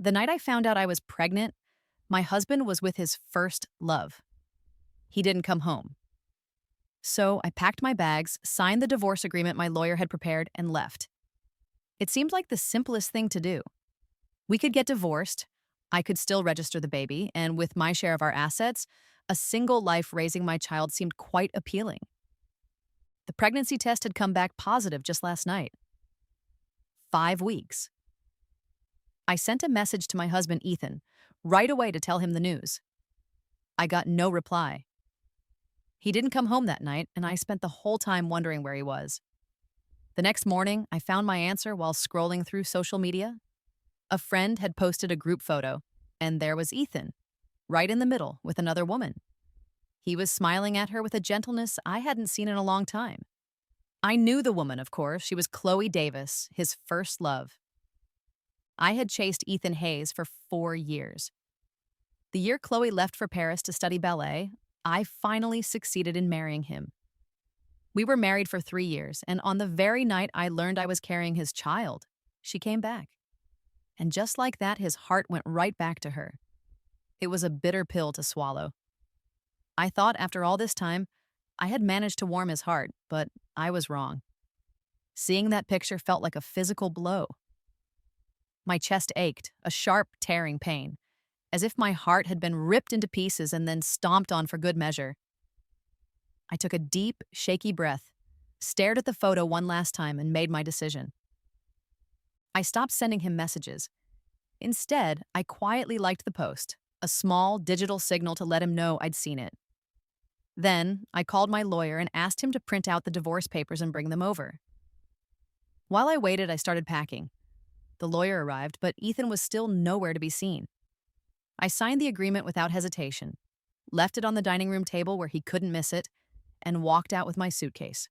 The night I found out I was pregnant, my husband was with his first love. He didn't come home. So I packed my bags, signed the divorce agreement my lawyer had prepared, and left. It seemed like the simplest thing to do. We could get divorced, I could still register the baby, and with my share of our assets, a single life raising my child seemed quite appealing. The pregnancy test had come back positive just last night. 5 weeks. I sent a message to my husband, Ethan, right away to tell him the news. I got no reply. He didn't come home that night, and I spent the whole time wondering where he was. The next morning, I found my answer while scrolling through social media. A friend had posted a group photo, and there was Ethan, right in the middle with another woman. He was smiling at her with a gentleness I hadn't seen in a long time. I knew the woman, of course. She was Khloe Davis, his first love. I had chased Ethan Hayes for 4 years. The year Khloe left for Paris to study ballet, I finally succeeded in marrying him. We were married for 3 years, and on the very night I learned I was carrying his child, she came back. And just like that, his heart went right back to her. It was a bitter pill to swallow. I thought after all this time, I had managed to warm his heart, but I was wrong. Seeing that picture felt like a physical blow. My chest ached, a sharp, tearing pain, as if my heart had been ripped into pieces and then stomped on for good measure. I took a deep, shaky breath, stared at the photo one last time, and made my decision. I stopped sending him messages. Instead, I quietly liked the post, a small digital signal to let him know I'd seen it. Then, I called my lawyer and asked him to print out the divorce papers and bring them over. While I waited, I started packing. The lawyer arrived, but Ethan was still nowhere to be seen. I signed the agreement without hesitation, left it on the dining room table where he couldn't miss it, and walked out with my suitcase.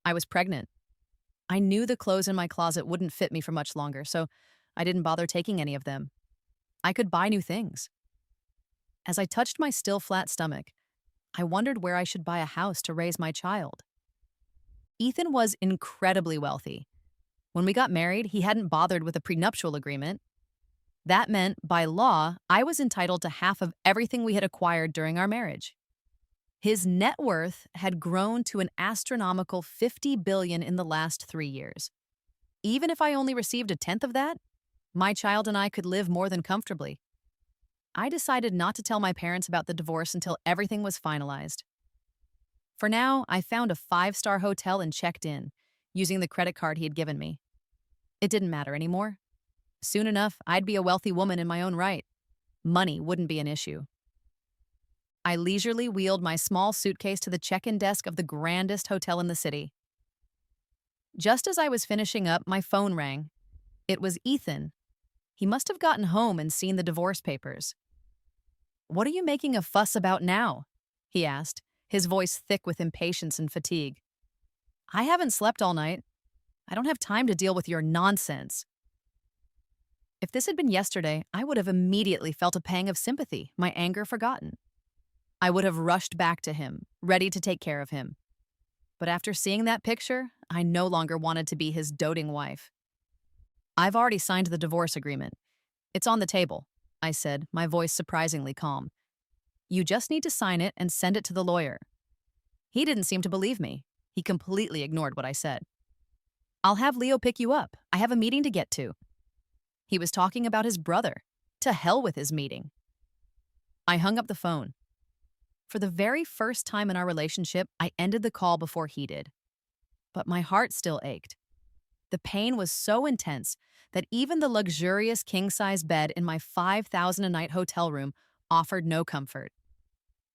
I was pregnant. I knew the clothes in my closet wouldn't fit me for much longer, so I didn't bother taking any of them. I could buy new things. As I touched my still flat stomach, I wondered where I should buy a house to raise my child. Ethan was incredibly wealthy. When we got married, he hadn't bothered with a prenuptial agreement. That meant, by law, I was entitled to half of everything we had acquired during our marriage. His net worth had grown to an astronomical $50 billion in the last 3 years. Even if I only received a tenth of that, my child and I could live more than comfortably. I decided not to tell my parents about the divorce until everything was finalized. For now, I found a 5-star hotel and checked in, using the credit card he had given me. It didn't matter anymore. Soon enough, I'd be a wealthy woman in my own right. Money wouldn't be an issue. I leisurely wheeled my small suitcase to the check-in desk of the grandest hotel in the city. Just as I was finishing up, my phone rang. It was Ethan. He must have gotten home and seen the divorce papers. "What are you making a fuss about now?" he asked, his voice thick with impatience and fatigue. "I haven't slept all night. I don't have time to deal with your nonsense." If this had been yesterday, I would have immediately felt a pang of sympathy, my anger forgotten. I would have rushed back to him, ready to take care of him. But after seeing that picture, I no longer wanted to be his doting wife. "I've already signed the divorce agreement. It's on the table," I said, my voice surprisingly calm. "You just need to sign it and send it to the lawyer." He didn't seem to believe me. He completely ignored what I said. "I'll have Leo pick you up. I have a meeting to get to." He was talking about his brother. To hell with his meeting. I hung up the phone. For the very first time in our relationship, I ended the call before he did. But my heart still ached. The pain was so intense that even the luxurious king-size bed in my $5,000 a night hotel room offered no comfort.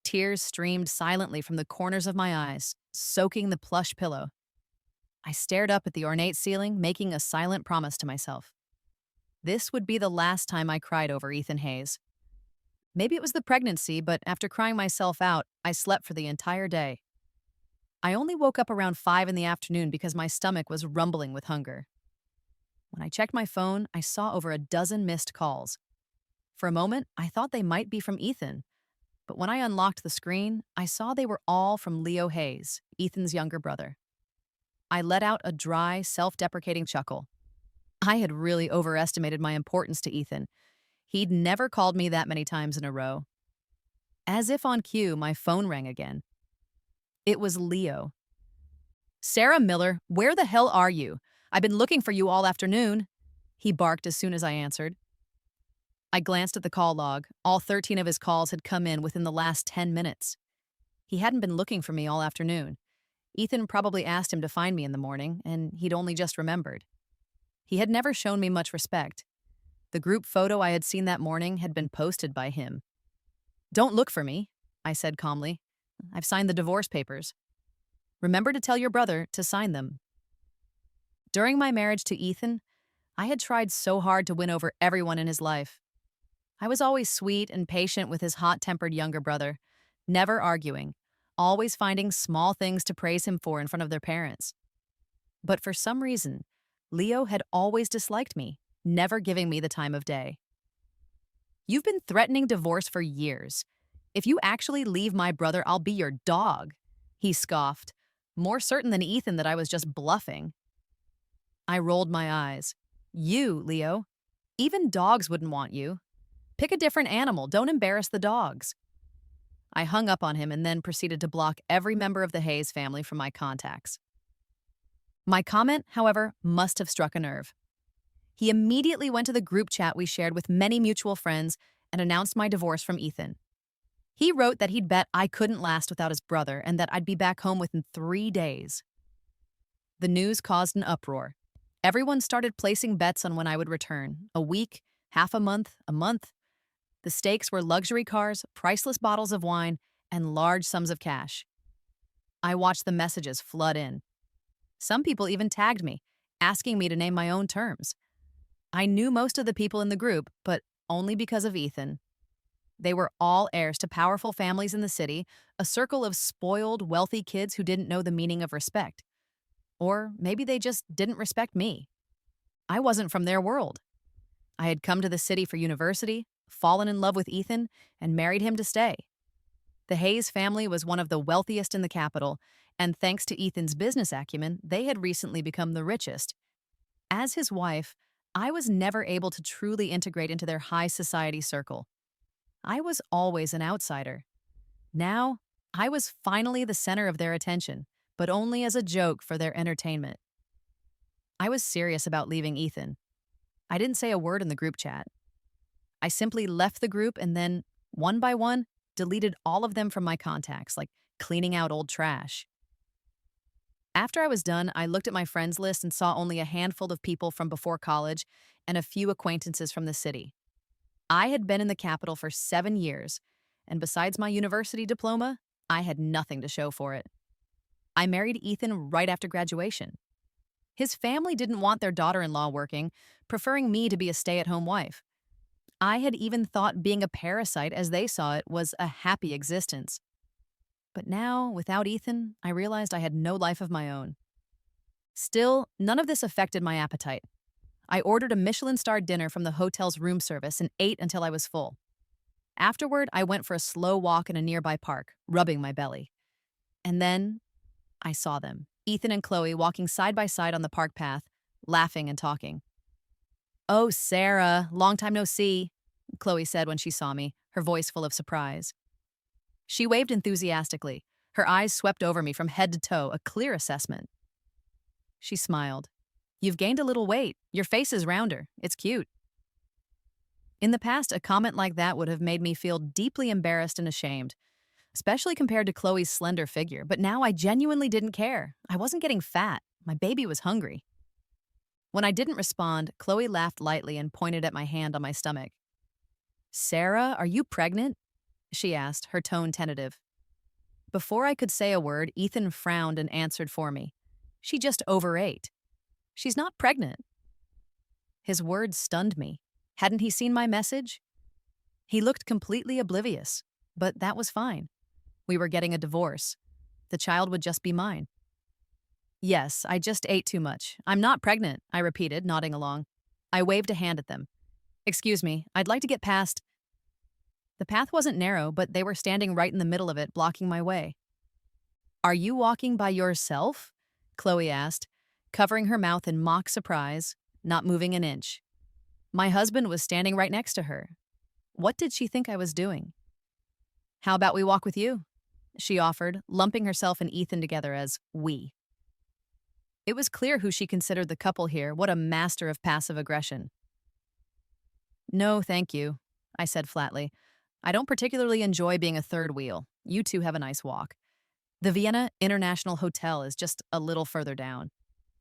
Tears streamed silently from the corners of my eyes, soaking the plush pillow. I stared up at the ornate ceiling, making a silent promise to myself. This would be the last time I cried over Ethan Hayes. Maybe it was the pregnancy, but after crying myself out, I slept for the entire day. I only woke up around 5 in the afternoon because my stomach was rumbling with hunger. When I checked my phone, I saw over a dozen missed calls. For a moment, I thought they might be from Ethan, but when I unlocked the screen, I saw they were all from Leo Hayes, Ethan's younger brother. I let out a dry, self-deprecating chuckle. I had really overestimated my importance to Ethan. He'd never called me that many times in a row. As if on cue, my phone rang again. It was Leo. "Sarah Miller, where the hell are you? I've been looking for you all afternoon," he barked as soon as I answered. I glanced at the call log. All 13 of his calls had come in within the last 10 minutes. He hadn't been looking for me all afternoon. Ethan probably asked him to find me in the morning, and he'd only just remembered. He had never shown me much respect. The group photo I had seen that morning had been posted by him. "Don't look for me," I said calmly. "I've signed the divorce papers. Remember to tell your brother to sign them." During my marriage to Ethan, I had tried so hard to win over everyone in his life. I was always sweet and patient with his hot-tempered younger brother, never arguing, always finding small things to praise him for in front of their parents. But for some reason, Leo had always disliked me, never giving me the time of day. "You've been threatening divorce for years. If you actually leave my brother, I'll be your dog," he scoffed, more certain than Ethan that I was just bluffing. I rolled my eyes. "You, Leo? Even dogs wouldn't want you. Pick a different animal, don't embarrass the dogs." I hung up on him and then proceeded to block every member of the Hayes family from my contacts. My comment, however, must have struck a nerve. He immediately went to the group chat we shared with many mutual friends and announced my divorce from Ethan. He wrote that he'd bet I couldn't last without his brother and that I'd be back home within 3 days. The news caused an uproar. Everyone started placing bets on when I would return. A week, half a month, a month. The stakes were luxury cars, priceless bottles of wine, and large sums of cash. I watched the messages flood in. Some people even tagged me, asking me to name my own terms. I knew most of the people in the group, but only because of Ethan. They were all heirs to powerful families in the city, a circle of spoiled, wealthy kids who didn't know the meaning of respect. Or maybe they just didn't respect me. I wasn't from their world. I had come to the city for university, fallen in love with Ethan, and married him to stay. The Hayes family was one of the wealthiest in the capital, and thanks to Ethan's business acumen, they had recently become the richest. As his wife, I was never able to truly integrate into their high society circle. I was always an outsider. Now, I was finally the center of their attention, but only as a joke for their entertainment. I was serious about leaving Ethan. I didn't say a word in the group chat. I simply left the group and then, one by one, deleted all of them from my contacts, like cleaning out old trash. After I was done, I looked at my friends list and saw only a handful of people from before college and a few acquaintances from the city. I had been in the capital for 7 years, and besides my university diploma, I had nothing to show for it. I married Ethan right after graduation. His family didn't want their daughter-in-law working, preferring me to be a stay-at-home wife. I had even thought being a parasite, as they saw it, was a happy existence. But now, without Ethan, I realized I had no life of my own. Still, none of this affected my appetite. I ordered a Michelin-starred dinner from the hotel's room service and ate until I was full. Afterward, I went for a slow walk in a nearby park, rubbing my belly. And then, I saw them, Ethan and Khloe walking side by side on the park path, laughing and talking. "Oh, Sarah, long time no see," Khloe said when she saw me, her voice full of surprise. She waved enthusiastically. Her eyes swept over me from head to toe, a clear assessment. She smiled. "You've gained a little weight. Your face is rounder. It's cute." In the past, a comment like that would have made me feel deeply embarrassed and ashamed, especially compared to Khloe's slender figure. But now I genuinely didn't care. I wasn't getting fat. My baby was hungry. When I didn't respond, Khloe laughed lightly and pointed at my hand on my stomach. "Sarah, are you pregnant?" she asked, her tone tentative. Before I could say a word, Ethan frowned and answered for me. "She just overate. She's not pregnant." His words stunned me. Hadn't he seen my message? He looked completely oblivious, but that was fine. We were getting a divorce. The child would just be mine. "Yes, I just ate too much. I'm not pregnant," I repeated, nodding along. I waved a hand at them. "Excuse me, I'd like to get past." The path wasn't narrow, but they were standing right in the middle of it, blocking my way. "Are you walking by yourself?" Khloe asked, covering her mouth in mock surprise. not moving an inch. My husband was standing right next to her. What did she think I was doing? How about we walk with you? She offered, lumping herself and Ethan together as we. It was clear who she considered the couple here. What a master of passive aggression. No, thank you, I said flatly. I don't particularly enjoy being a third wheel. You two have a nice walk. The Vienna International Hotel is just a little further down.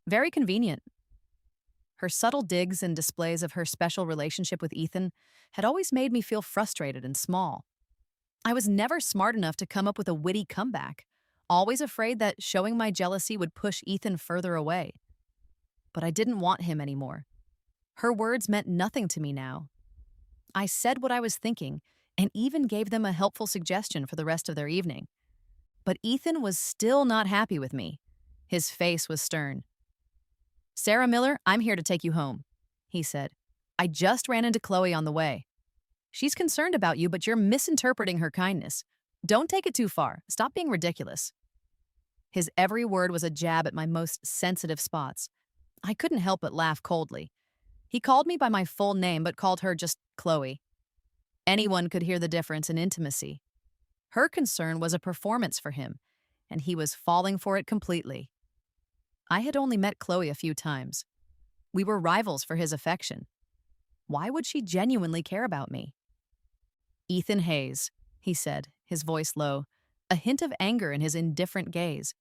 Very convenient. Her subtle digs and displays of her special relationship with Ethan had always made me feel frustrated and small. I was never smart enough to come up with a witty comeback, always afraid that showing my jealousy would push Ethan further away. But I didn't want him anymore. Her words meant nothing to me now. I said what I was thinking and even gave them a helpful suggestion for the rest of their evening. But Ethan was still not happy with me. His face was stern. Sarah Miller, I'm here to take you home, he said. I just ran into Khloe on the way. She's concerned about you, but you're misinterpreting her kindness. Don't take it too far. Stop being ridiculous. His every word was a jab at my most sensitive spots. I couldn't help but laugh coldly. He called me by my full name, but called her just Khloe. Anyone could hear the difference in intimacy. Her concern was a performance for him, and he was falling for it completely. I had only met Khloe a few times. We were rivals for his affection. Why would she genuinely care about me? Ethan Hayes, he said, his voice low, a hint of anger in his indifferent gaze.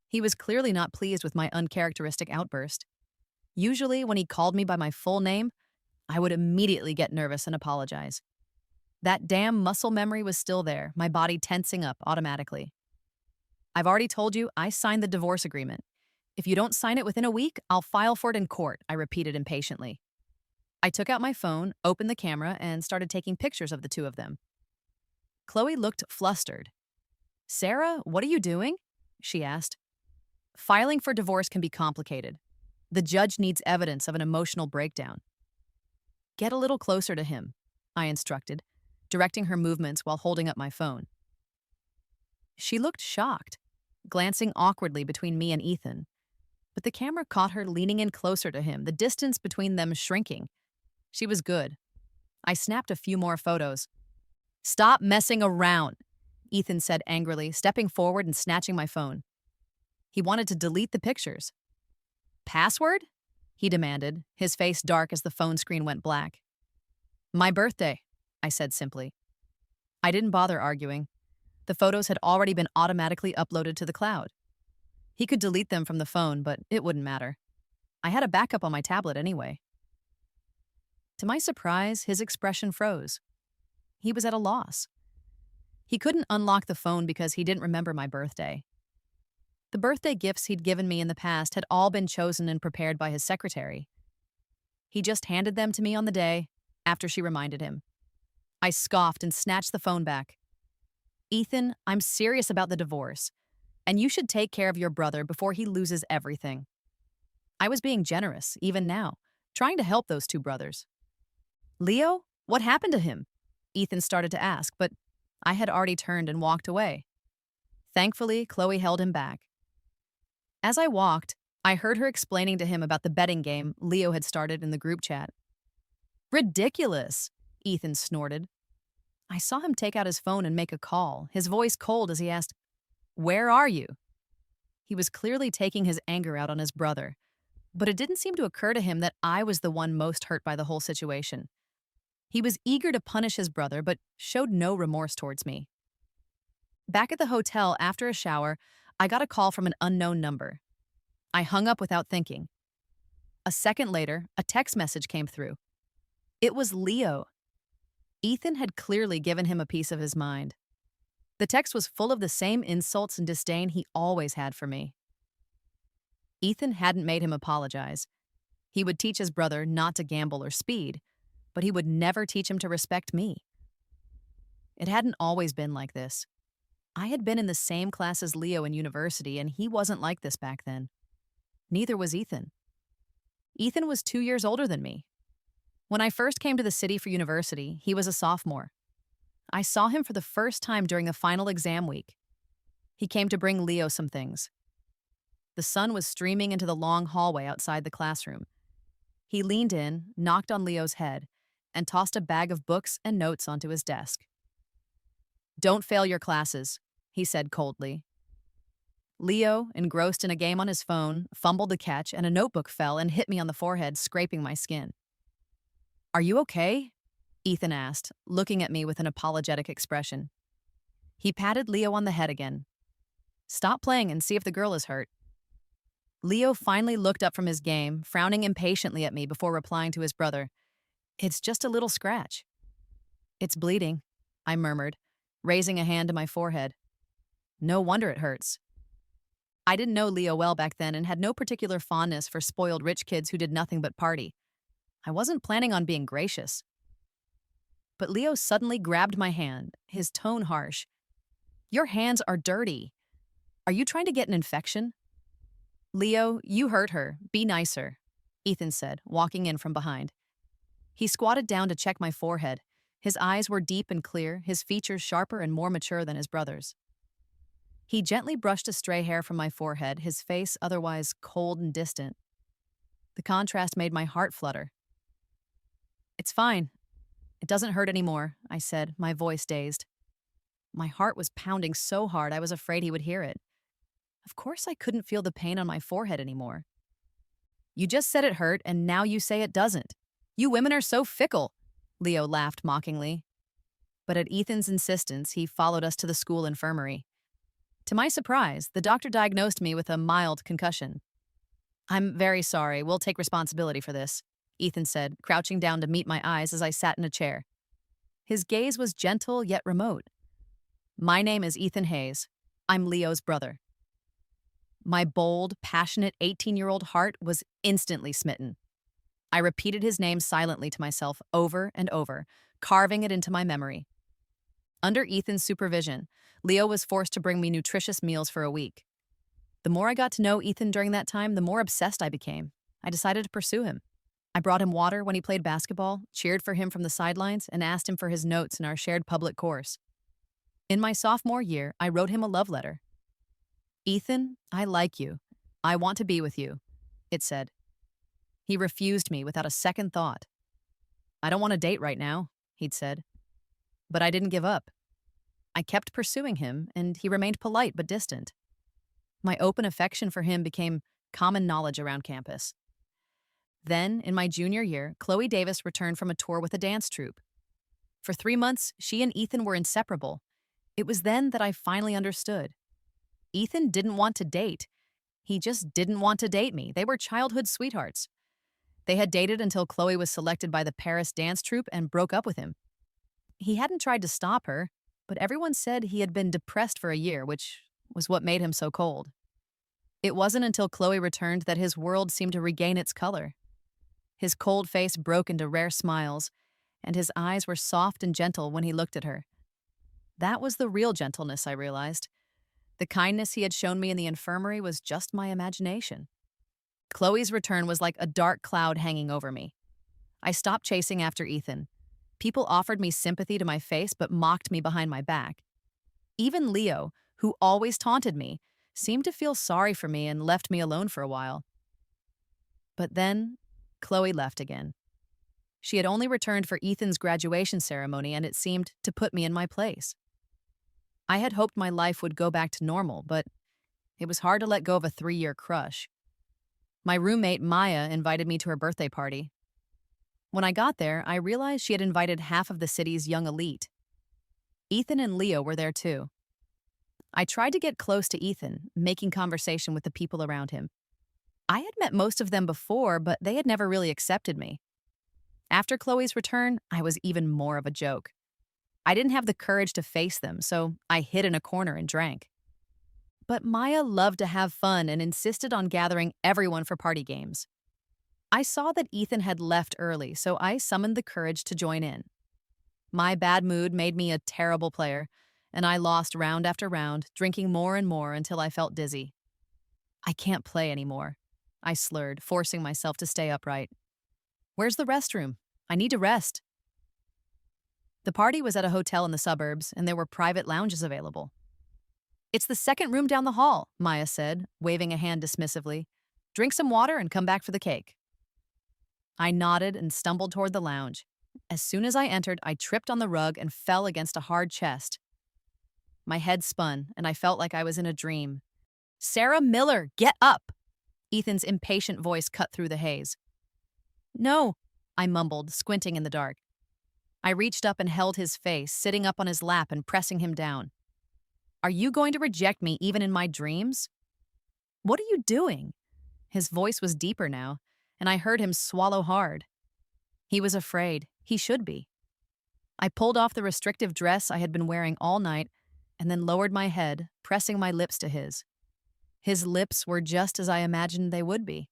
He was clearly not pleased with my uncharacteristic outburst. Usually, when he called me by my full name, I would immediately get nervous and apologize. That damn muscle memory was still there, my body tensing up automatically. I've already told you I signed the divorce agreement. If you don't sign it within a week, I'll file for it in court, I repeated impatiently. I took out my phone, opened the camera, and started taking pictures of the two of them. Khloe looked flustered. Sarah, what are you doing? She asked. Filing for divorce can be complicated. The judge needs evidence of an emotional breakdown. Get a little closer to him, I instructed, directing her movements while holding up my phone. She looked shocked, glancing awkwardly between me and Ethan, but the camera caught her leaning in closer to him, the distance between them shrinking. She was good. I snapped a few more photos. Stop messing around, Ethan said angrily, stepping forward and snatching my phone. He wanted to delete the pictures. Password? He demanded, his face dark as the phone screen went black. My birthday, I said simply. I didn't bother arguing. The photos had already been automatically uploaded to the cloud. He could delete them from the phone, but it wouldn't matter. I had a backup on my tablet anyway. To my surprise, his expression froze. He was at a loss. He couldn't unlock the phone because he didn't remember my birthday. The birthday gifts he'd given me in the past had all been chosen and prepared by his secretary. He just handed them to me on the day, after she reminded him. I scoffed and snatched the phone back. Ethan, I'm serious about the divorce, and you should take care of your brother before he loses everything. I was being generous, even now, trying to help those two brothers. Leo, what happened to him? Ethan started to ask, but I had already turned and walked away. Thankfully, Khloe held him back. As I walked, I heard her explaining to him about the betting game Leo had started in the group chat. Ridiculous, Ethan snorted. I saw him take out his phone and make a call, his voice cold as he asked, Where are you? He was clearly taking his anger out on his brother, but it didn't seem to occur to him that I was the one most hurt by the whole situation. He was eager to punish his brother, but showed no remorse towards me. Back at the hotel after a shower, I got a call from an unknown number. I hung up without thinking. A second later, a text message came through. It was Leo. Ethan had clearly given him a piece of his mind. The text was full of the same insults and disdain he always had for me. Ethan hadn't made him apologize. He would teach his brother not to gamble or speed, but he would never teach him to respect me. It hadn't always been like this. I had been in the same class as Leo in university, and he wasn't like this back then. Neither was Ethan. Ethan was 2 years older than me. When I first came to the city for university, he was a sophomore. I saw him for the first time during the final exam week. He came to bring Leo some things. The sun was streaming into the long hallway outside the classroom. He leaned in, knocked on Leo's head, and tossed a bag of books and notes onto his desk. "Don't fail your classes," he said coldly. Leo, engrossed in a game on his phone, fumbled the catch and a notebook fell and hit me on the forehead, scraping my skin. "Are you okay?" Ethan asked, looking at me with an apologetic expression. He patted Leo on the head again. "Stop playing and see if the girl is hurt." Leo finally looked up from his game, frowning impatiently at me before replying to his brother. "It's just a little scratch." "It's bleeding," I murmured, raising a hand to my forehead. "No wonder it hurts." I didn't know Leo well back then and had no particular fondness for spoiled rich kids who did nothing but party. I wasn't planning on being gracious. But Leo suddenly grabbed my hand, his tone harsh. "Your hands are dirty. Are you trying to get an infection?" "Leo, you hurt her. Be nicer," Ethan said, walking in from behind. He squatted down to check my forehead. His eyes were deep and clear, his features sharper and more mature than his brother's. He gently brushed a stray hair from my forehead, his face otherwise cold and distant. The contrast made my heart flutter. "It's fine. It doesn't hurt anymore," I said, my voice dazed. My heart was pounding so hard I was afraid he would hear it. Of course I couldn't feel the pain on my forehead anymore. "You just said it hurt, and now you say it doesn't. You women are so fickle," Leo laughed mockingly. But at Ethan's insistence, he followed us to the school infirmary. To my surprise, the doctor diagnosed me with a mild concussion. "I'm very sorry. We'll take responsibility for this," Ethan said, crouching down to meet my eyes as I sat in a chair. His gaze was gentle yet remote. "My name is Ethan Hayes. I'm Leo's brother." My bold, passionate 18-year-old heart was instantly smitten. I repeated his name silently to myself over and over, carving it into my memory. Under Ethan's supervision, Leo was forced to bring me nutritious meals for a week. The more I got to know Ethan during that time, the more obsessed I became. I decided to pursue him. I brought him water when he played basketball, cheered for him from the sidelines, and asked him for his notes in our shared public course. In my sophomore year, I wrote him a love letter. "Ethan, I like you. I want to be with you," it said. He refused me without a second thought. "I don't want to date right now," he'd said. But I didn't give up. I kept pursuing him, and he remained polite but distant. My open affection for him became common knowledge around campus. Then, in my junior year, Khloe Davis returned from a tour with a dance troupe. For 3 months, she and Ethan were inseparable. It was then that I finally understood. Ethan didn't want to date. He just didn't want to date me. They were childhood sweethearts. They had dated until Khloe was selected by the Paris dance troupe and broke up with him. He hadn't tried to stop her, but everyone said he had been depressed for a year, which was what made him so cold. It wasn't until Khloe returned that his world seemed to regain its color. His cold face broke into rare smiles, and his eyes were soft and gentle when he looked at her. That was the real gentleness, I realized. The kindness he had shown me in the infirmary was just my imagination. Chloe's return was like a dark cloud hanging over me. I stopped chasing after Ethan. People offered me sympathy to my face but mocked me behind my back. Even Leo, who always taunted me, seemed to feel sorry for me and left me alone for a while. But then, Khloe left again. She had only returned for Ethan's graduation ceremony, and it seemed to put me in my place. I had hoped my life would go back to normal, but it was hard to let go of a 3-year crush. My roommate, Maya, invited me to her birthday party. When I got there, I realized she had invited half of the city's young elite. Ethan and Leo were there too. I tried to get close to Ethan, making conversation with the people around him. I had met most of them before, but they had never really accepted me. After Chloe's return, I was even more of a joke. I didn't have the courage to face them, so I hid in a corner and drank. But Maya loved to have fun and insisted on gathering everyone for party games. I saw that Ethan had left early, so I summoned the courage to join in. My bad mood made me a terrible player, and I lost round after round, drinking more and more until I felt dizzy. "I can't play anymore," I slurred, forcing myself to stay upright. "Where's the restroom? I need to rest." The party was at a hotel in the suburbs, and there were private lounges available. "It's the second room down the hall," Maya said, waving a hand dismissively. "Drink some water and come back for the cake." I nodded and stumbled toward the lounge. As soon as I entered, I tripped on the rug and fell against a hard chest. My head spun, and I felt like I was in a dream. Sarah Miller, get up! Ethan's impatient voice cut through the haze. No, I mumbled, squinting in the dark. I reached up and held his face, sitting up on his lap and pressing him down. Are you going to reject me even in my dreams? What are you doing? His voice was deeper now, and I heard him swallow hard. He was afraid. He should be. I pulled off the restrictive dress I had been wearing all night and then lowered my head, pressing my lips to his. His lips were just as I imagined they would be.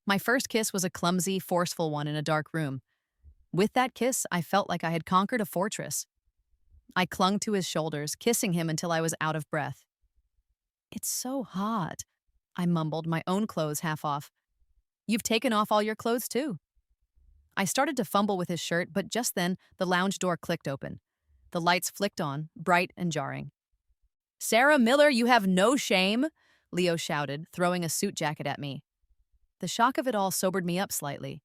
My first kiss was a clumsy, forceful one in a dark room. With that kiss, I felt like I had conquered a fortress. I clung to his shoulders, kissing him until I was out of breath. It's so hot, I mumbled, my own clothes half off. You've taken off all your clothes, too. I started to fumble with his shirt, but just then, the lounge door clicked open. The lights flicked on, bright and jarring. Sarah Miller, you have no shame, Leo shouted, throwing a suit jacket at me. The shock of it all sobered me up slightly.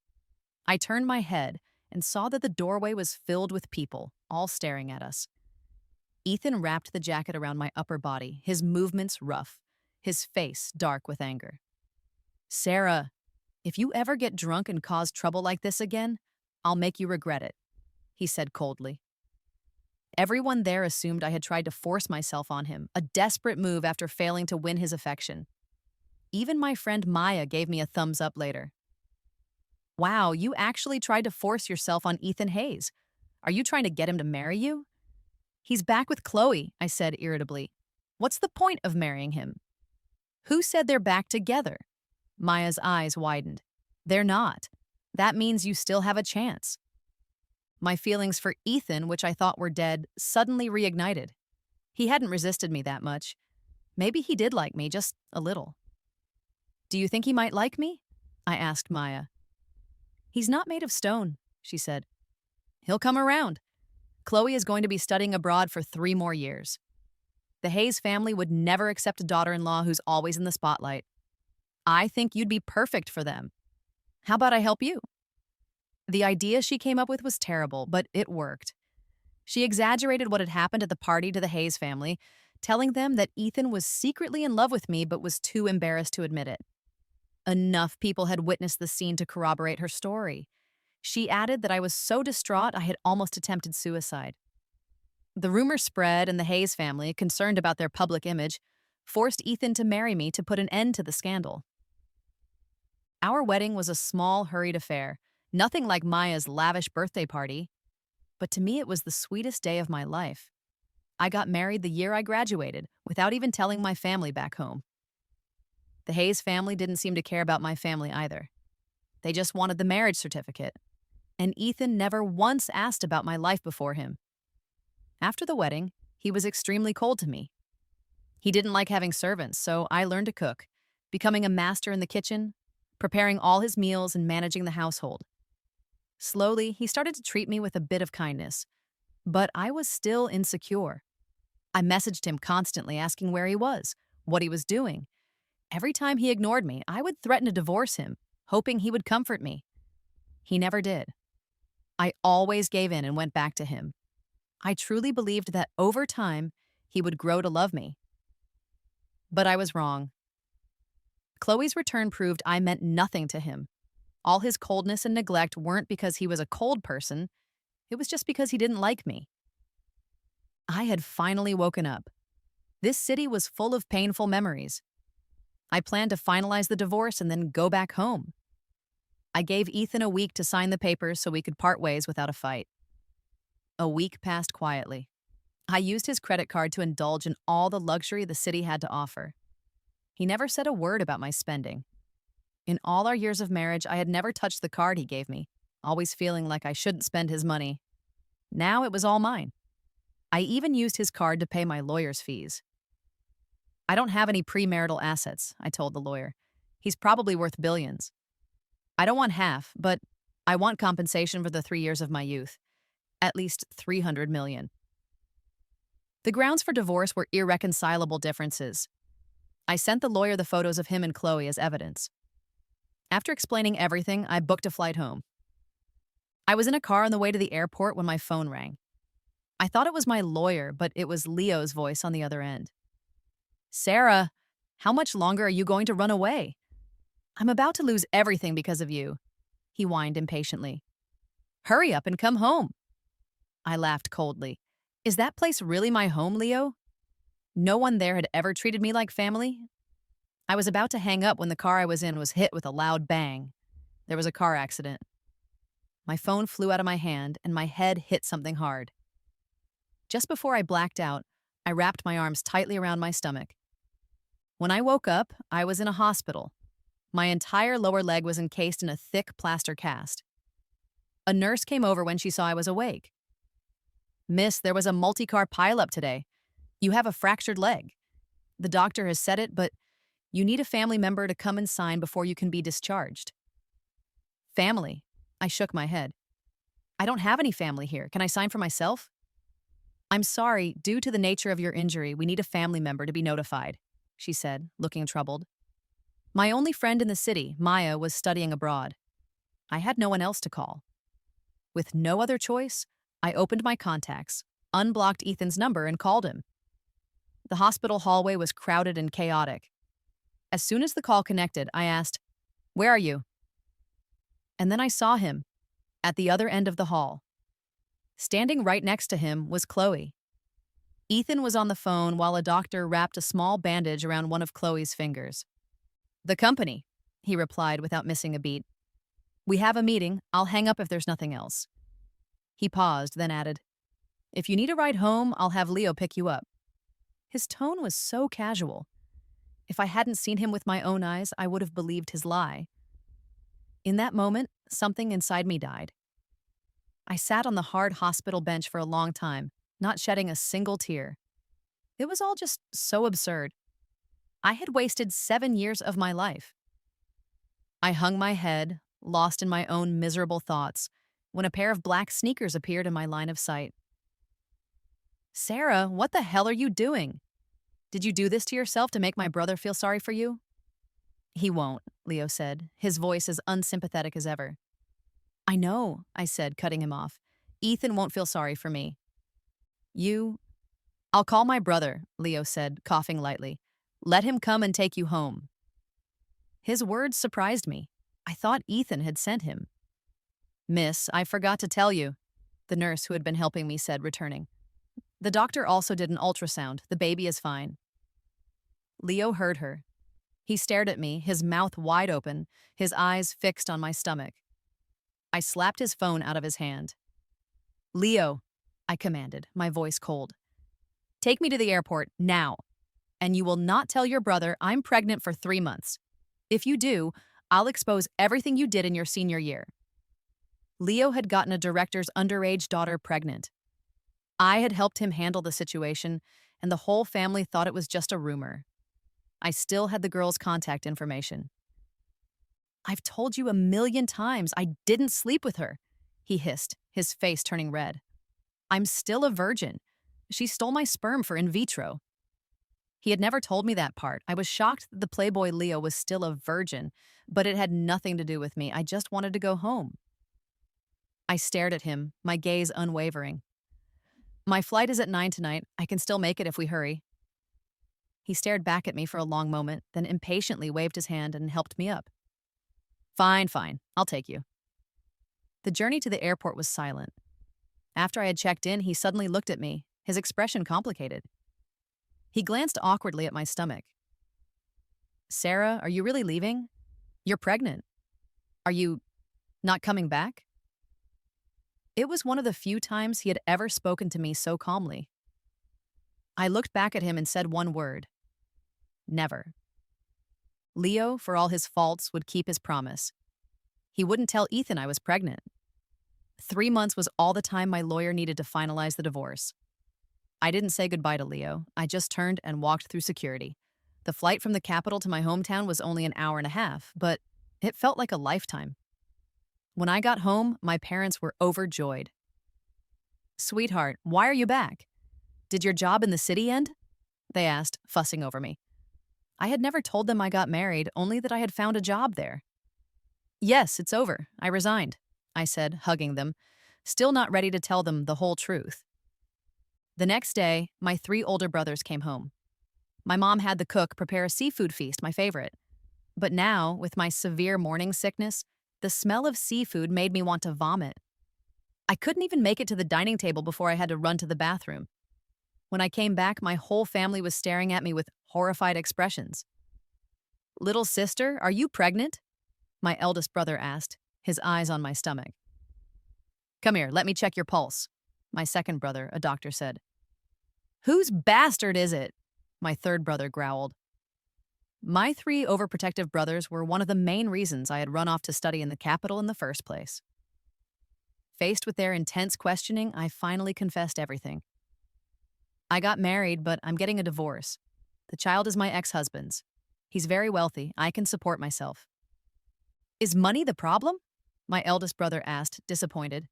I turned my head and saw that the doorway was filled with people, all staring at us. Ethan wrapped the jacket around my upper body, his movements rough, his face dark with anger. Sarah, if you ever get drunk and cause trouble like this again, I'll make you regret it, he said coldly. Everyone there assumed I had tried to force myself on him, a desperate move after failing to win his affection. Even my friend Maya gave me a thumbs up later. Wow, you actually tried to force yourself on Ethan Hayes. Are you trying to get him to marry you? He's back with Khloe, I said irritably. What's the point of marrying him? Who said they're back together? Maya's eyes widened. They're not. That means you still have a chance. My feelings for Ethan, which I thought were dead, suddenly reignited. He hadn't resisted me that much. Maybe he did like me, just a little. Do you think he might like me? I asked Maya. He's not made of stone, she said. He'll come around. Khloe is going to be studying abroad for 3 more years. The Hayes family would never accept a daughter-in-law who's always in the spotlight. I think you'd be perfect for them. How about I help you? The idea she came up with was terrible, but it worked. She exaggerated what had happened at the party to the Hayes family, telling them that Ethan was secretly in love with me but was too embarrassed to admit it. Enough people had witnessed the scene to corroborate her story. She added that I was so distraught I had almost attempted suicide. The rumor spread, and the Hayes family, concerned about their public image, forced Ethan to marry me to put an end to the scandal. Our wedding was a small, hurried affair, nothing like Maya's lavish birthday party. But to me, it was the sweetest day of my life. I got married the year I graduated, without even telling my family back home. The Hayes family didn't seem to care about my family either. They just wanted the marriage certificate. And Ethan never once asked about my life before him. After the wedding, he was extremely cold to me. He didn't like having servants, so I learned to cook, becoming a master in the kitchen, preparing all his meals and managing the household. Slowly, he started to treat me with a bit of kindness, but I was still insecure. I messaged him constantly, asking where he was, what he was doing. Every time he ignored me, I would threaten to divorce him, hoping he would comfort me. He never did. I always gave in and went back to him. I truly believed that over time, he would grow to love me. But I was wrong. Khloe's return proved I meant nothing to him. All his coldness and neglect weren't because he was a cold person. It was just because he didn't like me. I had finally woken up. This city was full of painful memories. I planned to finalize the divorce and then go back home. I gave Ethan a week to sign the papers so we could part ways without a fight. A week passed quietly. I used his credit card to indulge in all the luxury the city had to offer. He never said a word about my spending. In all our years of marriage, I had never touched the card he gave me, always feeling like I shouldn't spend his money. Now it was all mine. I even used his card to pay my lawyer's fees. I don't have any premarital assets, I told the lawyer. He's probably worth billions. I don't want half, but I want compensation for the 3 years of my youth. At least $300 million. The grounds for divorce were irreconcilable differences. I sent the lawyer the photos of him and Khloe as evidence. After explaining everything, I booked a flight home. I was in a car on the way to the airport when my phone rang. I thought it was my lawyer, but it was Leo's voice on the other end. Sarah, how much longer are you going to run away? I'm about to lose everything because of you, he whined impatiently. Hurry up and come home. I laughed coldly. Is that place really my home, Leo? No one there had ever treated me like family. I was about to hang up when the car I was in was hit with a loud bang. There was a car accident. My phone flew out of my hand and my head hit something hard. Just before I blacked out, I wrapped my arms tightly around my stomach. When I woke up, I was in a hospital. My entire lower leg was encased in a thick plaster cast. A nurse came over when she saw I was awake. Miss, there was a multi-car pileup today. You have a fractured leg. The doctor has said it, but you need a family member to come and sign before you can be discharged. Family? I shook my head. I don't have any family here. Can I sign for myself? I'm sorry, due to the nature of your injury, we need a family member to be notified, she said, looking troubled. My only friend in the city, Maya, was studying abroad. I had no one else to call. With no other choice, I opened my contacts, unblocked Ethan's number, and called him. The hospital hallway was crowded and chaotic. As soon as the call connected, I asked, "Where are you?" And then I saw him, at the other end of the hall. Standing right next to him was Khloe. Ethan was on the phone while a doctor wrapped a small bandage around one of Khloe's fingers. The company, he replied without missing a beat. We have a meeting. I'll hang up if there's nothing else. He paused, then added, If you need a ride home, I'll have Leo pick you up. His tone was so casual. If I hadn't seen him with my own eyes, I would have believed his lie. In that moment, something inside me died. I sat on the hard hospital bench for a long time, not shedding a single tear. It was all just so absurd. I had wasted 7 years of my life. I hung my head, lost in my own miserable thoughts, when a pair of black sneakers appeared in my line of sight. Sarah, what the hell are you doing? Did you do this to yourself to make my brother feel sorry for you? He won't, Leo said, his voice as unsympathetic as ever. I know, I said, cutting him off. Ethan won't feel sorry for me. I'll call my brother, Leo said, coughing lightly. Let him come and take you home. His words surprised me. I thought Ethan had sent him. Miss, I forgot to tell you, the nurse who had been helping me said, returning. The doctor also did an ultrasound. The baby is fine. Leo heard her. He stared at me, his mouth wide open, his eyes fixed on my stomach. I slapped his phone out of his hand. Leo, I commanded, my voice cold. Take me to the airport now, and you will not tell your brother I'm pregnant for 3 months. If you do, I'll expose everything you did in your senior year. Leo had gotten a director's underage daughter pregnant. I had helped him handle the situation, and the whole family thought it was just a rumor. I still had the girl's contact information. I've told you 1,000,000 times I didn't sleep with her, he hissed, his face turning red. I'm still a virgin. She stole my sperm for in vitro. He had never told me that part. I was shocked that the playboy Leo was still a virgin, but it had nothing to do with me. I just wanted to go home. I stared at him, my gaze unwavering. My flight is at 9 tonight. I can still make it if we hurry. He stared back at me for a long moment, then impatiently waved his hand and helped me up. Fine, I'll take you. The journey to the airport was silent. After I had checked in, he suddenly looked at me, his expression complicated. He glanced awkwardly at my stomach. Sarah, are you really leaving? You're pregnant. Are you not coming back? It was one of the few times he had ever spoken to me so calmly. I looked back at him and said one word. Never. Leo, for all his faults, would keep his promise. He wouldn't tell Ethan I was pregnant. 3 months was all the time my lawyer needed to finalize the divorce. I didn't say goodbye to Leo. I just turned and walked through security. The flight from the capital to my hometown was only an hour and a half, but it felt like a lifetime. When I got home, my parents were overjoyed. Sweetheart, why are you back? Did your job in the city end? They asked, fussing over me. I had never told them I got married, only that I had found a job there. Yes, it's over. I resigned, I said, hugging them, still not ready to tell them the whole truth. The next day, my 3 older brothers came home. My mom had the cook prepare a seafood feast, my favorite. But now, with my severe morning sickness, the smell of seafood made me want to vomit. I couldn't even make it to the dining table before I had to run to the bathroom. When I came back, my whole family was staring at me with horrified expressions. Little sister, are you pregnant? My eldest brother asked, his eyes on my stomach. Come here, let me check your pulse, my second brother, a doctor, said. Whose bastard is it? My third brother growled. My 3 overprotective brothers were one of the main reasons I had run off to study in the capital in the first place. Faced with their intense questioning, I finally confessed everything. I got married, but I'm getting a divorce. The child is my ex-husband's. He's very wealthy. I can support myself. Is money the problem? My eldest brother asked, disappointed.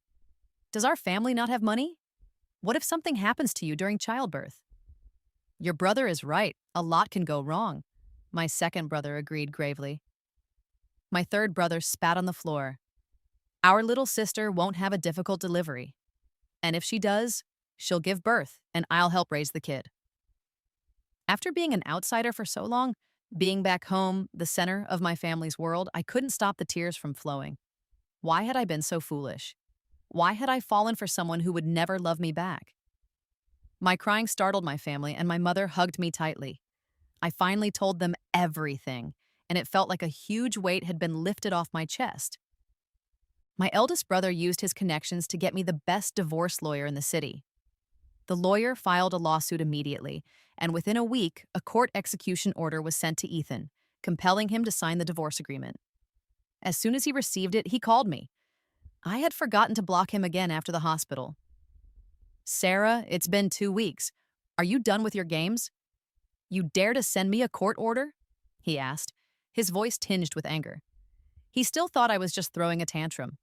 Does our family not have money? What if something happens to you during childbirth? Your brother is right. A lot can go wrong. My second brother agreed gravely. My third brother spat on the floor. Our little sister won't have a difficult delivery. And if she does, she'll give birth, and I'll help raise the kid. After being an outsider for so long, being back home, the center of my family's world, I couldn't stop the tears from flowing. Why had I been so foolish? Why had I fallen for someone who would never love me back? My crying startled my family, and my mother hugged me tightly. I finally told them everything, and it felt like a huge weight had been lifted off my chest. My eldest brother used his connections to get me the best divorce lawyer in the city. The lawyer filed a lawsuit immediately, and within a week, a court execution order was sent to Ethan, compelling him to sign the divorce agreement. As soon as he received it, he called me. I had forgotten to block him again after the hospital. Sarah, it's been 2 weeks. Are you done with your games? You dare to send me a court order? He asked, his voice tinged with anger. He still thought I was just throwing a tantrum.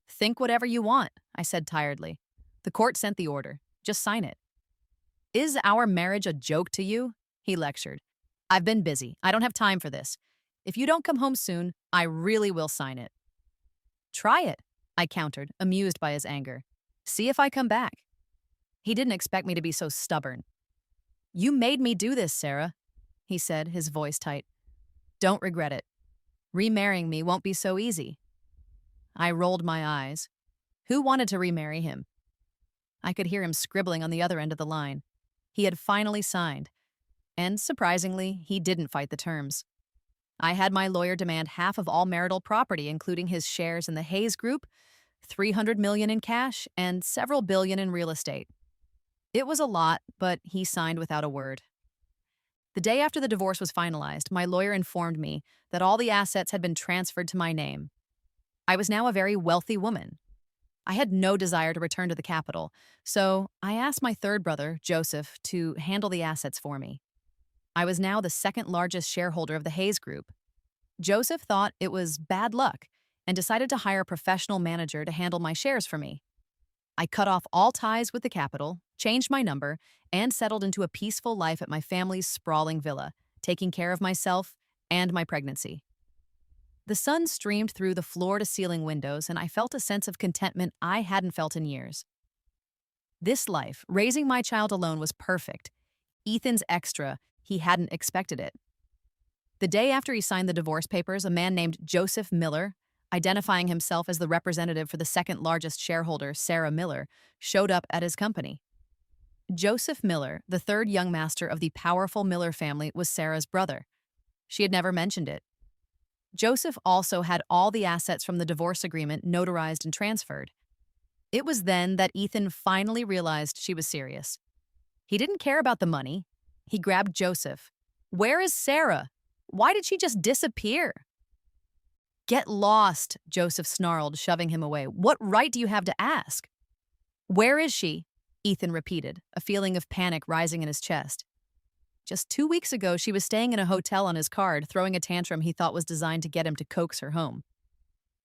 Think whatever you want, I said tiredly. The court sent the order. Just sign it. Is our marriage a joke to you? He lectured. I've been busy. I don't have time for this. If you don't come home soon, I really will sign it. Try it, I countered, amused by his anger. See if I come back. He didn't expect me to be so stubborn. You made me do this, Sarah, he said, his voice tight. Don't regret it. Remarrying me won't be so easy. I rolled my eyes. Who wanted to remarry him? I could hear him scribbling on the other end of the line. He had finally signed. And surprisingly, he didn't fight the terms. I had my lawyer demand half of all marital property, including his shares in the Hayes Group, $300 million in cash, and several billion in real estate. It was a lot, but he signed without a word. The day after the divorce was finalized, my lawyer informed me that all the assets had been transferred to my name. I was now a very wealthy woman. I had no desire to return to the capital, so I asked my third brother, Joseph, to handle the assets for me. I was now the second largest shareholder of the Hayes Group. Joseph thought it was bad luck and decided to hire a professional manager to handle my shares for me. I cut off all ties with the capital, changed my number, and settled into a peaceful life at my family's sprawling villa, taking care of myself and my pregnancy. The sun streamed through the floor-to-ceiling windows, and I felt a sense of contentment I hadn't felt in years. This life, raising my child alone, was perfect. Ethan's extra, he hadn't expected it. The day after he signed the divorce papers, a man named Joseph Miller, identifying himself as the representative for the second largest shareholder, Sarah Miller, showed up at his company. Joseph Miller, the third young master of the powerful Miller family, was Sarah's brother. She had never mentioned it. Joseph also had all the assets from the divorce agreement notarized and transferred. It was then that Ethan finally realized she was serious. He didn't care about the money. He grabbed Joseph. Where is Sarah? Why did she just disappear? Get lost, Joseph snarled, shoving him away. What right do you have to ask? Where is she? Ethan repeated, a feeling of panic rising in his chest. Just 2 weeks ago, she was staying in a hotel on his card, throwing a tantrum he thought was designed to get him to coax her home.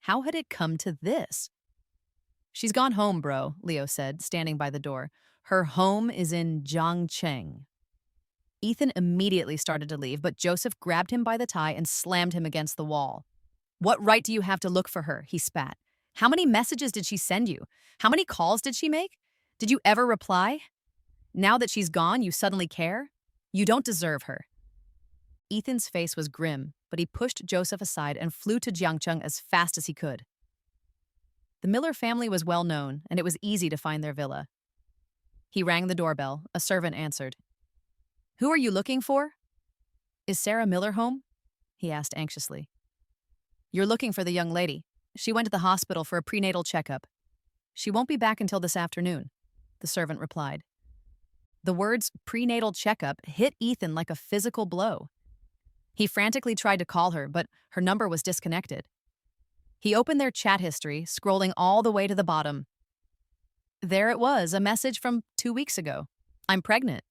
How had it come to this? She's gone home, bro, Leo said, standing by the door. Her home is in Zhangcheng. Ethan immediately started to leave, but Joseph grabbed him by the tie and slammed him against the wall. What right do you have to look for her? He spat. How many messages did she send you? How many calls did she make? Did you ever reply? Now that she's gone, you suddenly care? You don't deserve her. Ethan's face was grim, but he pushed Joseph aside and flew to Jiangcheng as fast as he could. The Miller family was well known, and it was easy to find their villa. He rang the doorbell. A servant answered. Who are you looking for? Is Sarah Miller home? He asked anxiously. You're looking for the young lady. She went to the hospital for a prenatal checkup. She won't be back until this afternoon, the servant replied. The words prenatal checkup hit Ethan like a physical blow. He frantically tried to call her, but her number was disconnected. He opened their chat history, scrolling all the way to the bottom. There it was, a message from 2 weeks ago. I'm pregnant.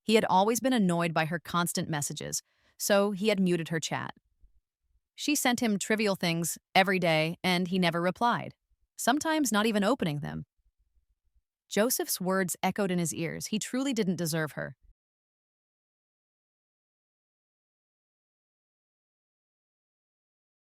He had always been annoyed by her constant messages, so he had muted her chat. She sent him trivial things every day, and he never replied, sometimes not even opening them. Joseph's words echoed in his ears. He truly didn't deserve her.